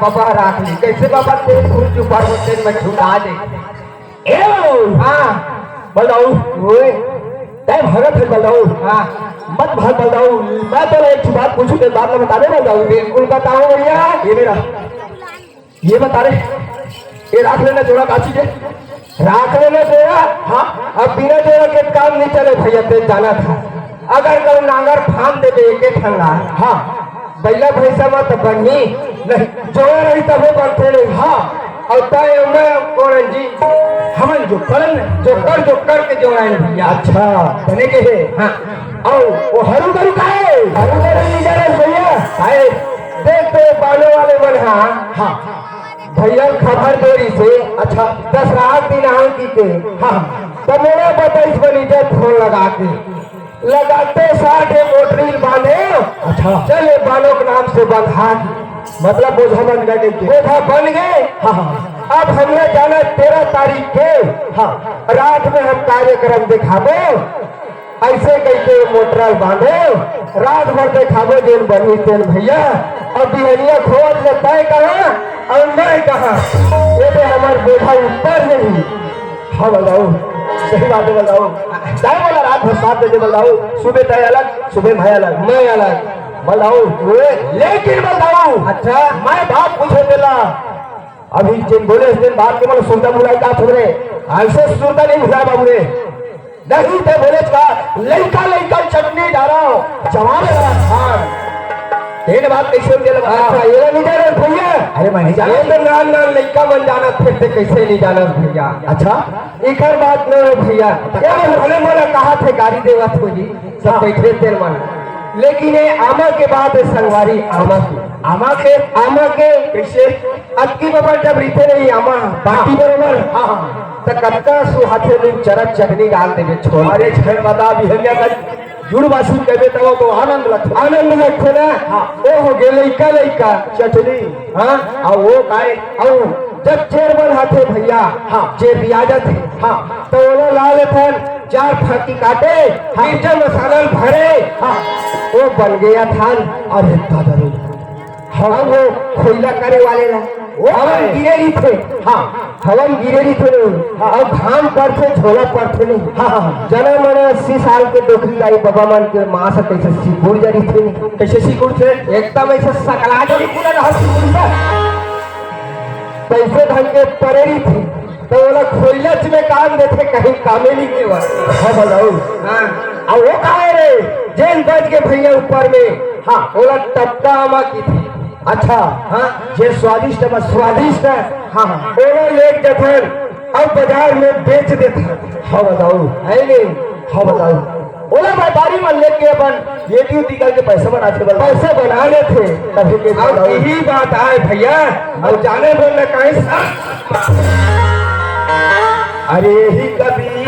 बाबा राख ली कैसे बाबा तेल फूल जो पर तेल में छुटा दे ए हाँ बलदाऊ ओए तय भगत है बलदाऊ हाँ मत भाग बलदाऊ मैं तो एक बात पूछूं के बाद में बता दे बलदाऊ बिल्कुल बताओ भैया ये मेरा ये बता रहे ये राख लेना जोड़ा काची के राख लेना जोड़ा हाँ अब बिना जोड़ा के काम नहीं चले भैया तेल जाना था अगर कल नांगर फान दे एक ठंगा हाँ बैला भैंसा मत बनी नहीं जोड़ा रही तबे बनते नहीं हाँ और तय मैं कौन जी हमन जो करन जो कर के जोड़ा है भैया अच्छा बने के है हाँ आओ वो हरू गरु का है अरे मेरे लीडर है भैया आए देख तो बालों वाले बन हाँ हाँ भैया खबर देरी से अच्छा 10 रात दिन आऊं की के हाँ तो मेरा बताइस बनी जब फोन लगा के लगाते 60 मोटरी बांधे अच्छा चले बालों के नाम से बंधा दी मतलब बोझा बन गए बोझा बन गए हाँ हाँ अब हमने जाना 13 तारीख के हाँ रात में हम कार्यक्रम दिखाबो ऐसे कैसे मोटरल बांधे रात भर दिखाबो जेन बनी तेन भैया अब बिहनिया खोज लेता है कहाँ और मैं कहाँ ये तो हमारे बोझा ऊपर नहीं हाँ बलदाऊ सही बात है बलदाऊ तय बोला रात भर 7 बजे बलदाऊ सुबह तय अलग सुबह भाई अलग मैं अलग बलदाऊ लेकिन बलदाऊ अच्छा मैं बात पूछे देला अभी जिन बोले इस दिन बात के मतलब सुनता बुलाई का थोड़े ऐसे सुनता नहीं भुला बाबू रे नहीं थे बोले का लड़का लड़का चटनी डालो जवान खान तेन बात कैसे दिल अच्छा ये नहीं जाना भैया अरे मैं नहीं ये जाना तो नान नान लड़का बन जाना फिर से कैसे नहीं जाना भैया अच्छा इकर बात नहीं है भैया ये भले मोला कहा थे गाड़ी देवा थो जी सब बैठे थे मन लेकिन ये आमा के बाद संगवारी आमा के कैसे अक्की बाबा जब रीते नहीं आमा बाटी बरोबर हाँ हाँ तो कत्ता सु हाथे में चरक चटनी डाल देवे छोड़ अरे छह बता बिहनिया का जुड़ बासु कहते तब तो आनंद लगता आनंद रखो ना हाँ। ओ हो गे लइका चटनी हाँ और वो काय और जब चेरमन हाथे भैया हाँ। चेर रियाजत है हाँ तो वो लाल थन 4 फाकी काटे मिर्चा मसाला भरे हाँ वो बन गया था अरे दादा रे हाँ वो खोइला करे वाले ना वो हवन है। गिरे ही थे हाँ हवन गिरे ही थे हाँ। और घाम पर थे झोला पर थे नहीं हाँ हाँ जना मन 80 साल के डोकरी लाई बाबा मन के माँ से कैसे सिकुड़ जरी थे नहीं कैसे सिकुड़ थे एकदम ऐसे सकला जरी पूरा रहा सिकुड़ का पैसे ढंग के परेरी थी तो बोला खोइलच में काम देते कहीं कामे नहीं के वाला हाँ बताओ हाँ और वो काय रे जेन बज के भैया ऊपर में हाँ बोला टपका आमा की थी अच्छा हाँ ये स्वादिष्ट है बस स्वादिष्ट है हाँ हाँ बोला लेट जथन अब बाजार में बेच देता हाँ बताओ है नहीं हाँ बताओ बोला व्यापारी मन लेके अपन ये ड्यू निकल के पैसे बनाते बोल पैसे बनाने थे तभी के अब यही बात आए भैया और जाने बोलने कहीं अरे यही कभी